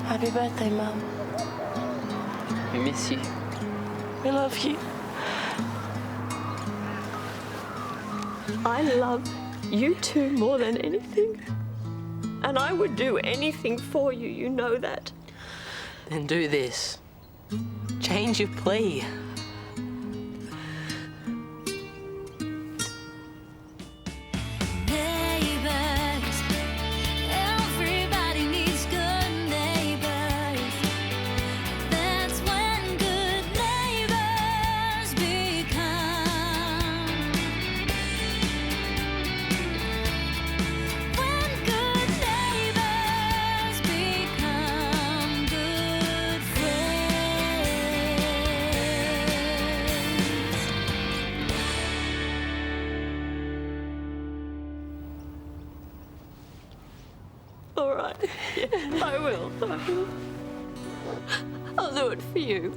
Happy birthday, Mum. We miss you. We love you. I love you two more than anything. And I would do anything for you, you know that. Then do this. Change your plea. Neighbours, everybody needs good neighbours. That's when good neighbours become. When good neighbours become good friends. All right. Yeah, I will. I'll do it for you.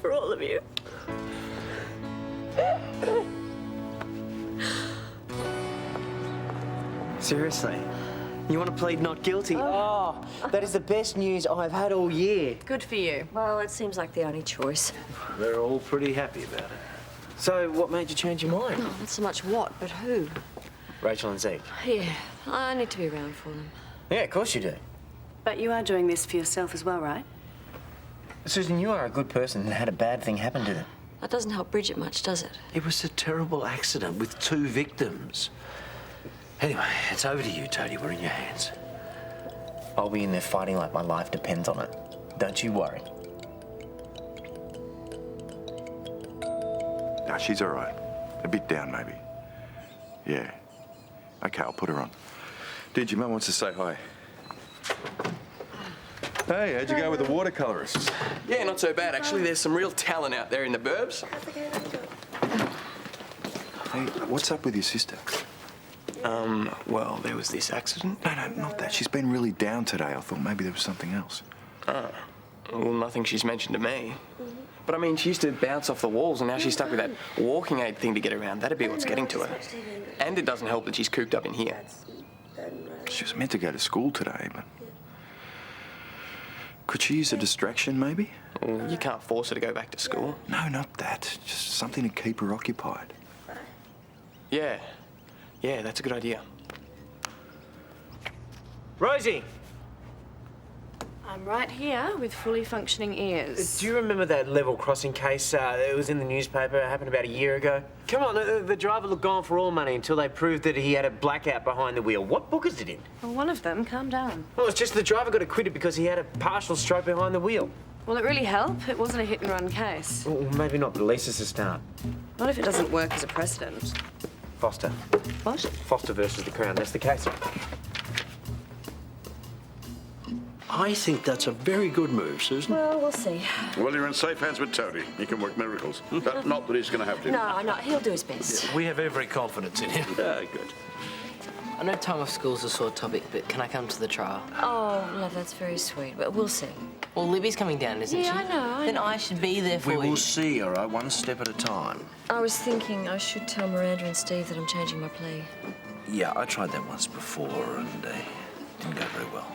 For all of you. Seriously? You want to plead not guilty? Oh, that is the best news I've had all year. Good for you. Well, it seems like the only choice. They're all pretty happy about it. So, what made you change your mind? Not so much what, but who. Rachel and Zeke. Yeah, I need to be around for them. Yeah, of course you do. But you are doing this for yourself as well, right? Susan, you are a good person and had a bad thing happen to them. That doesn't help Bridget much, does it? It was a terrible accident with 2 victims. Anyway, it's over to you, Toadie. We're in your hands. I'll be in there fighting like my life depends on it. Don't you worry. No, she's all right. A bit down, maybe. Yeah. Okay, I'll put her on. Dude, your mum wants to say hi. Hey, how'd you go with the watercolourists? Yeah, not so bad, actually. There's some real talent out there in the burbs. Hey, what's up with your sister? Well, there was this accident. No, not that. She's been really down today. I thought maybe there was something else. Well, nothing she's mentioned to me. But I mean, she used to bounce off the walls and now she's stuck with that walking aid thing to get around. That'd be what's getting to her. And it doesn't help that she's cooped up in here. She was meant to go to school today, but... Could she use a distraction, maybe? Well, you can't force her to go back to school. No, not that. Just something to keep her occupied. Yeah. Yeah, that's a good idea. Rosie! I'm right here with fully functioning ears. Do you remember that level crossing case? It was in the newspaper. It happened about a year ago. Come on, the driver looked gone for all money until they proved that he had a blackout behind the wheel. What book is it in? Well, one of them, calm down. Well, it's just the driver got acquitted because he had a partial stroke behind the wheel. Will it really help? It wasn't a hit-and-run case. Well, maybe not, but at least it's a start. Not if it doesn't work as a precedent. Foster. What? Foster versus the Crown. That's the case. I think that's a very good move, Susan. Well, we'll see. Well, you're in safe hands with Toadie. He can work miracles. Not that he's going to have to. No, he'll do his best. We have every confidence in him. Good. I know time off school's a sore topic, but can I come to the trial? Oh, love, that's very sweet, but we'll see. Well, Libby's coming down, isn't she? Yeah, I know. Then I should be there for We you. will see, all right? One step at a time. I was thinking I should tell Miranda and Steve that I'm changing my plea. Yeah, I tried that once before and didn't go very well.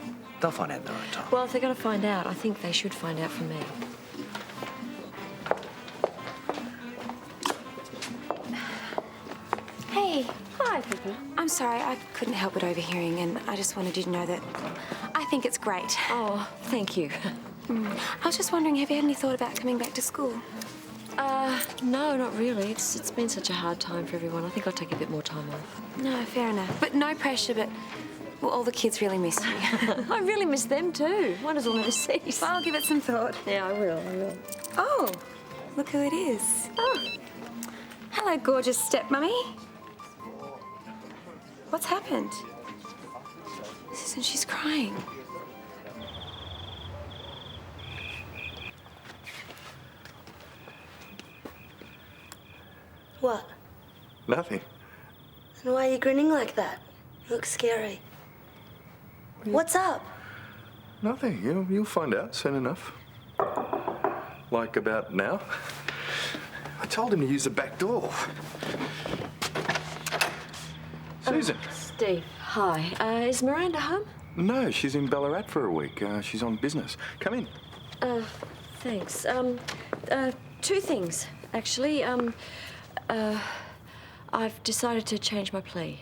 They'll find out in their own time. Well, if they're going to find out, I think they should find out from me. Hey. Hi, Pippa. I'm sorry, I couldn't help but overhearing, and I just wanted you to know that I think it's great. Oh, thank you. I was just wondering, have you had any thought about coming back to school? No, not really. It's been such a hard time for everyone. I think I'll take a bit more time off. No, fair enough. But no pressure, but... Well, all the kids really miss you. I really miss them too. Wonders will never cease. Well, I'll give it some thought. Yeah, I will. Oh, look who it is. Oh. Hello, gorgeous stepmummy. What's happened? Susan, she's crying. What? Nothing. And why are you grinning like that? You look scary. What's up? Nothing. You'll find out soon enough. Like about now. I told him to use the back door. Susan. Steve, hi. Is Miranda home? No, she's in Ballarat for a week. She's on business. Come in. Thanks. Two things, actually. I've decided to change my plea.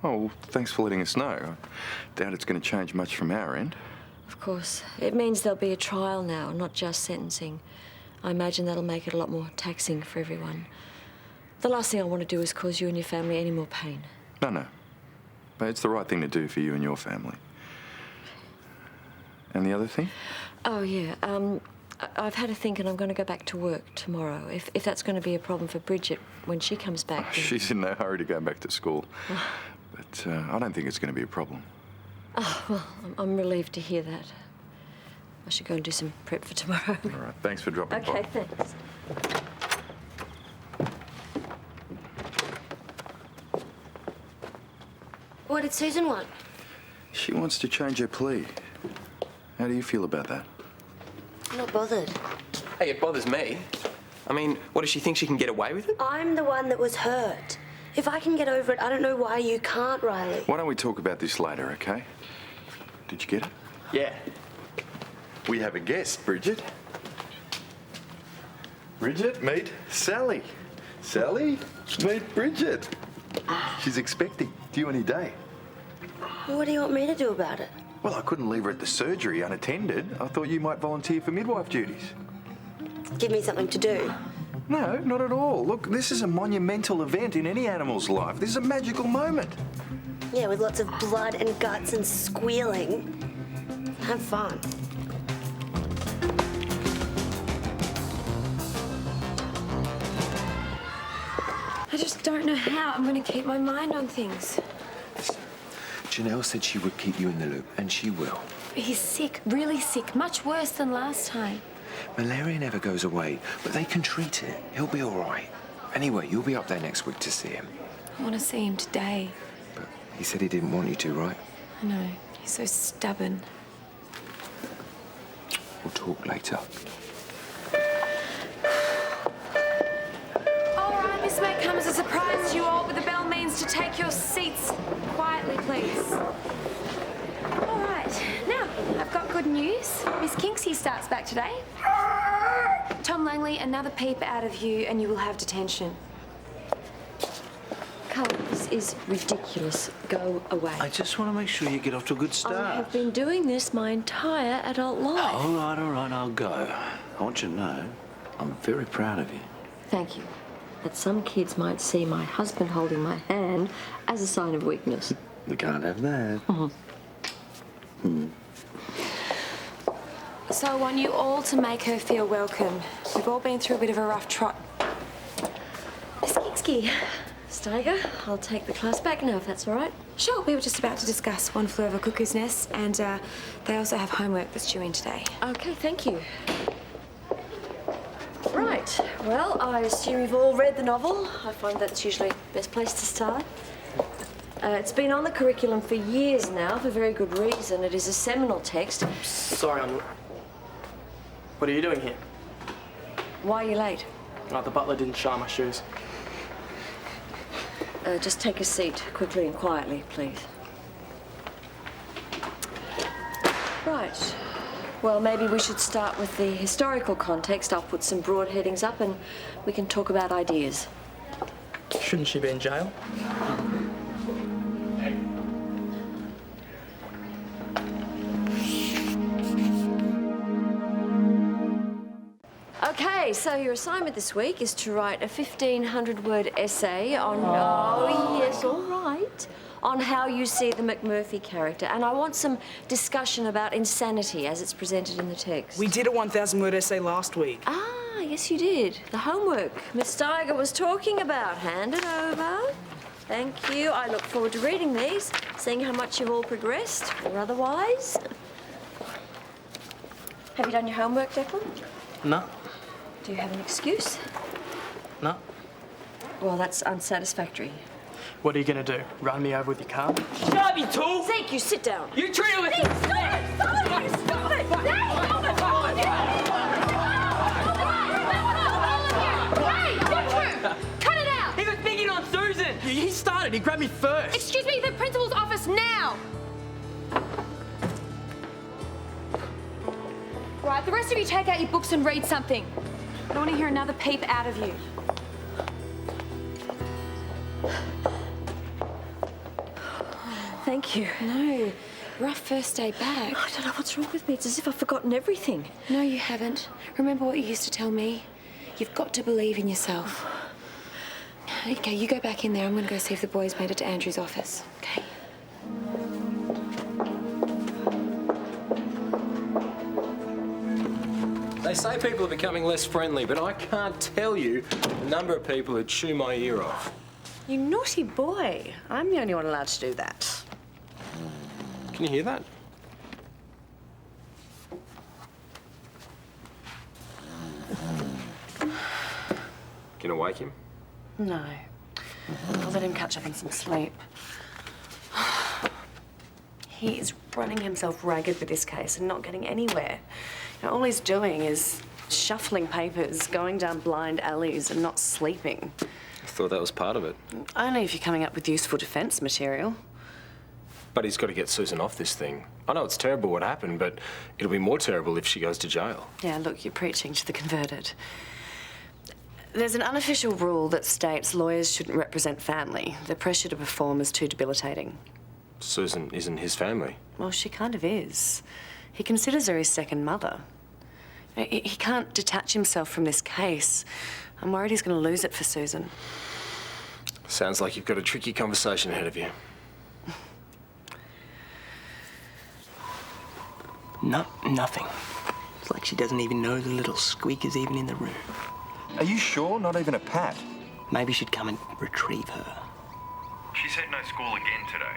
Oh, well, thanks for letting us know. I doubt it's going to change much from our end. Of course. It means there'll be a trial now, not just sentencing. I imagine that'll make it a lot more taxing for everyone. The last thing I want to do is cause you and your family any more pain. No. But it's the right thing to do for you and your family. And the other thing? Oh, yeah. I've had a think and I'm going to go back to work tomorrow. If that's going to be a problem for Bridget when she comes back. Then... She's in no hurry to go back to school. But I don't think it's going to be a problem. Oh, well, I'm relieved to hear that. I should go and do some prep for tomorrow. All right, thanks for dropping by. Okay, thanks. What did Susan want? She wants to change her plea. How do you feel about that? I'm not bothered. Hey, it bothers me. I mean, what, does she think she can get away with it? I'm the one that was hurt. If I can get over it, I don't know why you can't, Riley. Why don't we talk about this later, okay? Did you get it? Yeah. We have a guest, Bridget. Bridget, meet Sally. Sally, meet Bridget. She's expecting, due any day. What do you want me to do about it? Well, I couldn't leave her at the surgery unattended. I thought you might volunteer for midwife duties. Give me something to do. No, not at all. Look, this is a monumental event in any animal's life. This is a magical moment. Yeah, with lots of blood and guts and squealing. Have fun. I just don't know how I'm going to keep my mind on things. Janelle said she would keep you in the loop, and she will. He's sick, really sick, much worse than last time. Malaria never goes away, but they can treat it. He'll be all right. Anyway, you'll be up there next week to see him. I want to see him today. But he said he didn't want you to, right? I know, he's so stubborn. We'll talk later. All right, this may come as a surprise to you all, but the bell means to take your seats quietly, please. All right, now, I've got good news. Miss Kinksey starts back today. Tom Langley, another peep out of you and you will have detention. Carl, this is ridiculous. Go away. I just want to make sure you get off to a good start. I have been doing this my entire adult life. All right, I'll go. I want you to know, I'm very proud of you. Thank you. But some kids might see my husband holding my hand as a sign of weakness. We can't have that. So I want you all to make her feel welcome. We've all been through a bit of a rough trot. Miss Kinksey. Steiger, I'll take the class back now, if that's all right. Sure, we were just about to discuss One Flew Over Cuckoo's Nest, and they also have homework that's due in today. Okay, thank you. Right, well, I assume you've all read the novel. I find that's usually the best place to start. It's been on the curriculum for years now, for very good reason. It is a seminal text. Sorry, what are you doing here? Why are you late? Oh, the butler didn't shine my shoes. Just take a seat, quickly and quietly, please. Right. Well, maybe we should start with the historical context. I'll put some broad headings up and we can talk about ideas. Shouldn't she be in jail? Okay, so your assignment this week is to write a 1,500-word essay on... Oh, yes, all right. On how you see the McMurphy character. And I want some discussion about insanity as it's presented in the text. We did a 1,000-word essay last week. Ah, yes, you did. The homework Miss Steiger was talking about. Hand it over. Thank you. I look forward to reading these, seeing how much you've all progressed, or otherwise. Have you done your homework, Declan? No. Do you have an excuse? No. Well, that's unsatisfactory. What are you going to do? Run me over with your car? Shut up, you tool! Zeke, you sit down. You treat it with... Zeke, stop it! Stop it! Stop it! Zeke, stop it! Cut it out! He was bigging on Susan! He started. He grabbed me first. Excuse me, the principal's office now! The rest of you take out your books and read something. I don't want to hear another peep out of you. Thank you. No. Rough first day back. I don't know what's wrong with me. It's as if I've forgotten everything. No, you haven't. Remember what you used to tell me? You've got to believe in yourself. Okay, you go back in there. I'm going to go see if the boys made it to Andrew's office. Okay. They say people are becoming less friendly, but I can't tell you the number of people who chew my ear off. You naughty boy. I'm the only one allowed to do that. Can you hear that? Gonna wake him? No. I'll let him catch up on some sleep. He is running himself ragged with this case and not getting anywhere. You know, all he's doing is shuffling papers, going down blind alleys and not sleeping. I thought that was part of it. Only if you're coming up with useful defence material. But he's got to get Susan off this thing. I know it's terrible what happened, but it'll be more terrible if she goes to jail. Yeah, look, you're preaching to the converted. There's an unofficial rule that states lawyers shouldn't represent family. The pressure to perform is too debilitating. Susan isn't his family. Well, she kind of is. He considers her his second mother. He can't detach himself from this case. I'm worried he's going to lose it for Susan. Sounds like you've got a tricky conversation ahead of you. Nothing. It's like she doesn't even know the little squeaker's even in the room. Are you sure? Not even a pat? Maybe she'd come and retrieve her. She said no school again today.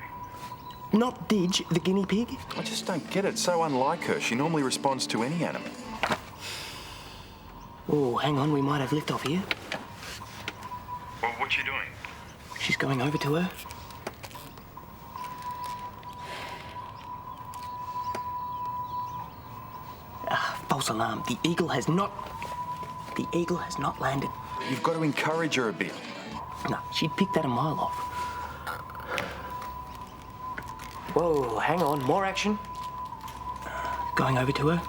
Not Didge, the guinea pig? I just don't get it. So unlike her. She normally responds to any animal. Oh, hang on. We might have liftoff here. Well, what's she doing? She's going over to her. False alarm. The eagle has not landed. You've got to encourage her a bit. No, she'd pick that a mile off. Whoa, hang on. More action. Going over to her.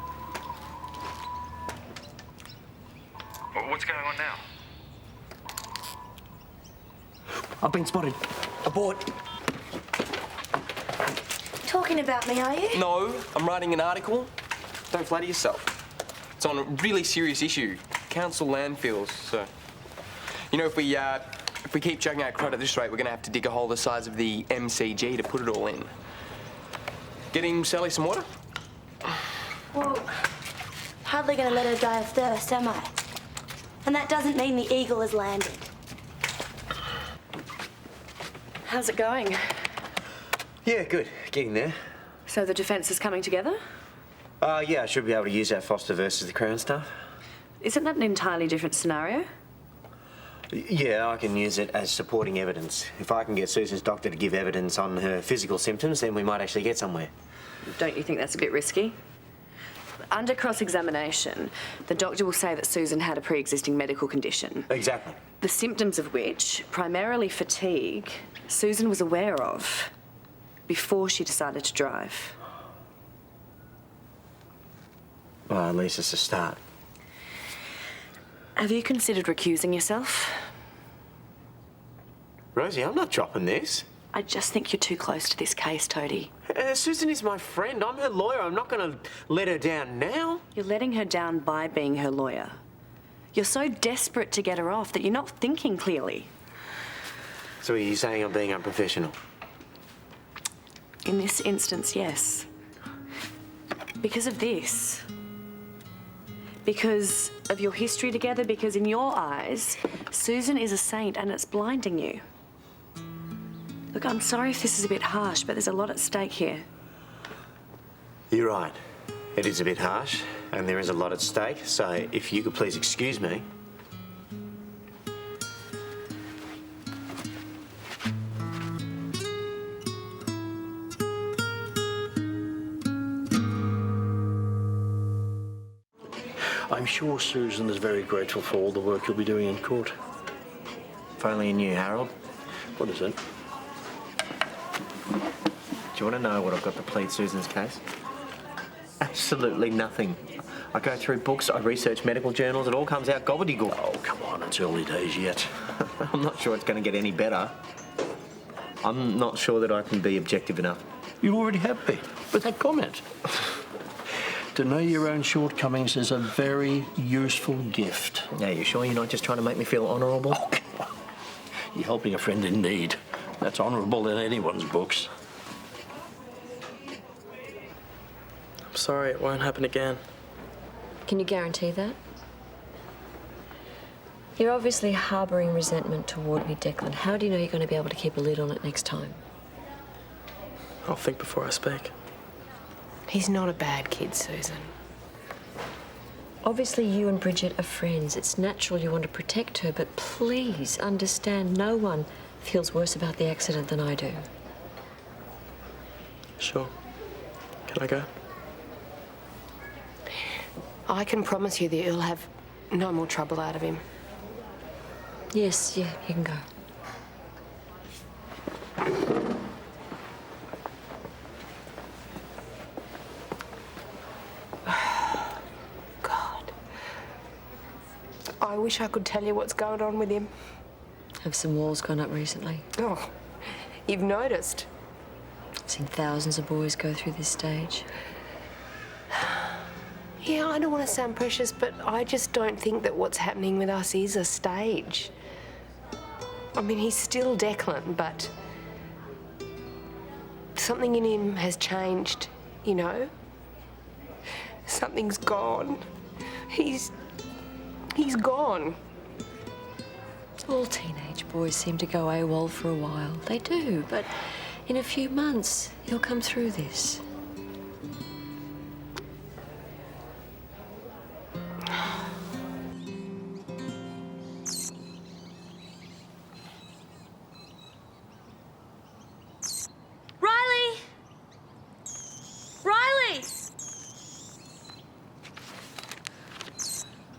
Well, what's going on now? I've been spotted. Abort. Talking about me, are you? No, I'm writing an article. Don't flatter yourself. It's on a really serious issue. Council landfills, so... You know, if we keep chugging out crud at this rate, we're going to have to dig a hole the size of the MCG to put it all in. Getting Sally some water? Well, hardly going to let her die of thirst, am I? And that doesn't mean the eagle has landed. How's it going? Yeah, good. Getting there. So the defence is coming together? Yeah, I should be able to use our Foster versus the Crown stuff. Isn't that an entirely different scenario? Yeah, I can use it as supporting evidence. If I can get Susan's doctor to give evidence on her physical symptoms, then we might actually get somewhere. Don't you think that's a bit risky? Under cross-examination, the doctor will say that Susan had a pre-existing medical condition. Exactly. The symptoms of which, primarily fatigue, Susan was aware of before she decided to drive. Well, at least it's a start. Have you considered recusing yourself? Rosie, I'm not dropping this. I just think you're too close to this case, Toadie. Susan is my friend. I'm her lawyer. I'm not going to let her down now. You're letting her down by being her lawyer. You're so desperate to get her off that you're not thinking clearly. So are you saying I'm being unprofessional? In this instance, yes. Because of this. Because of your history together, because in your eyes, Susan is a saint and it's blinding you. Look, I'm sorry if this is a bit harsh, but there's a lot at stake here. You're right. It is a bit harsh, and there is a lot at stake, so if you could please excuse me. I'm sure Susan is very grateful for all the work you'll be doing in court. If only you knew, Harold. What is it? Do you want to know what I've got to plead Susan's case? Absolutely nothing. I go through books, I research medical journals, it all comes out gobbledygook. Oh, come on, it's early days yet. I'm not sure it's going to get any better. I'm not sure that I can be objective enough. You already have been, with that comment. To know your own shortcomings is a very useful gift. Now, you sure you're not just trying to make me feel honourable? Oh, come on. You're helping a friend in need. That's honourable in anyone's books. I'm sorry, it won't happen again. Can you guarantee that? You're obviously harbouring resentment toward me, Declan. How do you know you're going to be able to keep a lid on it next time? I'll think before I speak. He's not a bad kid, Susan. Obviously, you and Bridget are friends. It's natural you want to protect her, but please understand no one feels worse about the accident than I do. Sure. Can I go? I can promise you that you'll have no more trouble out of him. Yes, yeah, you can go. God. I wish I could tell you what's going on with him. Have some walls gone up recently? Oh, you've noticed. I've seen thousands of boys go through this stage. Yeah, I don't want to sound precious, but I just don't think that what's happening with us is a stage. I mean, he's still Declan, but something in him has changed, you know? Something's gone. He's gone. All teenage boys seem to go AWOL for a while. They do, but in a few months, he'll come through this.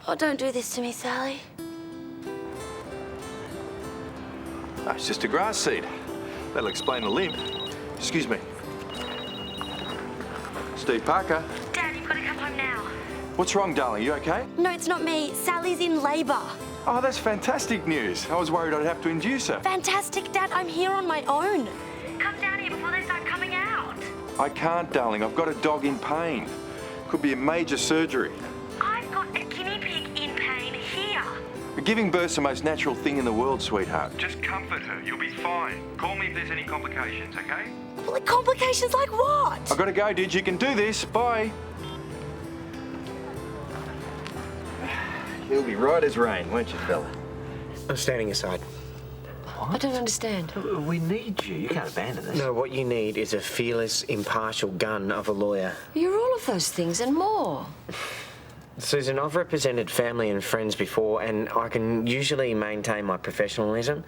Oh, don't do this to me, Sally. Oh, it's just a grass seed. That'll explain the limp. Excuse me. Steve Parker. Dad, you've got to come home now. What's wrong, darling? You okay? No, it's not me. Sally's in labour. Oh, that's fantastic news. I was worried I'd have to induce her. Fantastic, Dad. I'm here on my own. Come down here before they start coming out. I can't, darling. I've got a dog in pain. Could be a major surgery. I've got a guinea pig in pain here. Giving birth's the most natural thing in the world, sweetheart. Just comfort her. You'll be fine. Call me if there's any complications, okay? Well, complications like what? I've got to go, dude. You can do this. Bye. You'll be right as rain, won't you, fella? I'm standing aside. I don't understand. We need you. You can't abandon us. No, what you need is a fearless, impartial gun of a lawyer. You're all of those things and more. Susan, I've represented family and friends before, and I can usually maintain my professionalism.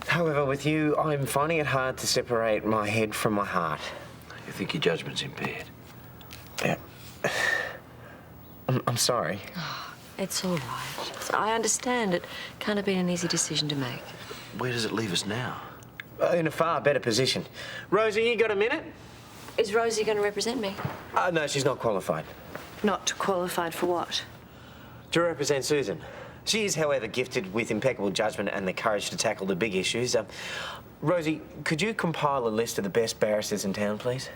However, with you, I'm finding it hard to separate my head from my heart. You think your judgment's impaired? Yeah. I'm sorry. It's all right. I understand it can't have been an easy decision to make. Where does it leave us now? In a far better position. Rosie, you got a minute? Is Rosie going to represent me? No, she's not qualified. Not qualified for what? To represent Susan. She is, however, gifted with impeccable judgment and the courage to tackle the big issues. Rosie, could you compile a list of the best barristers in town, please?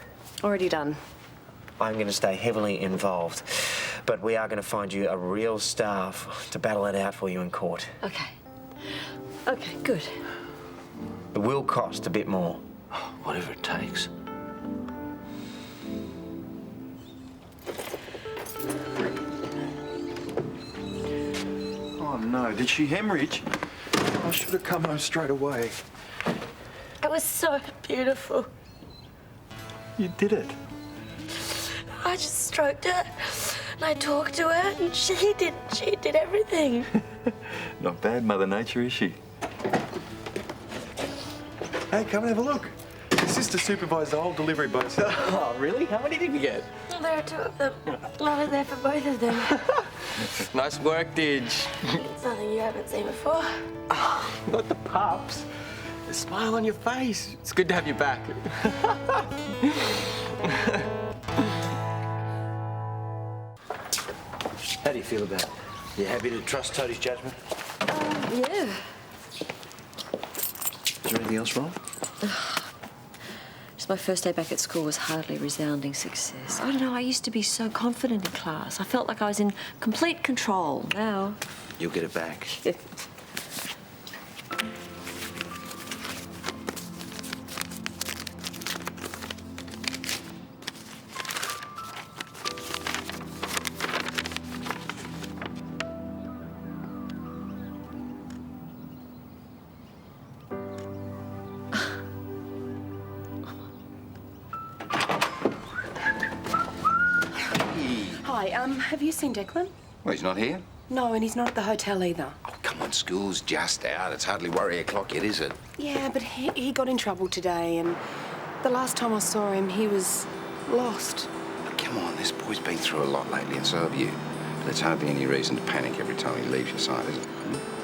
Already done. I'm going to stay heavily involved, but we are going to find you a real staff to battle it out for you in court. Okay. Okay, good. It will cost a bit more. Whatever it takes. Oh, no. Did she hemorrhage? I should have come home straight away. It was so beautiful. You did it. I just stroked her and I talked to her and she did everything. Not bad, Mother Nature, is she? Hey, come and have a look. Your sister supervised the whole delivery boat. Oh, really? How many did you get? Well, there are two of them. I was there for both of them. Nice work, Didge. It's something you haven't seen before. Oh, not the pups. The smile on your face. It's good to have you back. How do you feel about it? You happy to trust Toadie's judgment? Yeah. Is there anything else wrong? Just my first day back at school was hardly a resounding success. I don't know, I used to be so confident in class. I felt like I was in complete control. Now... You'll get it back. Hi, have you seen Declan? Well, he's not here. No, and he's not at the hotel either. Oh, come on, school's just out. It's hardly worry o'clock yet, is it? Yeah, but he got in trouble today, and the last time I saw him, he was lost. But come on, this boy's been through a lot lately, and so have you. There's hardly any reason to panic every time he leaves your side, is it? Hmm?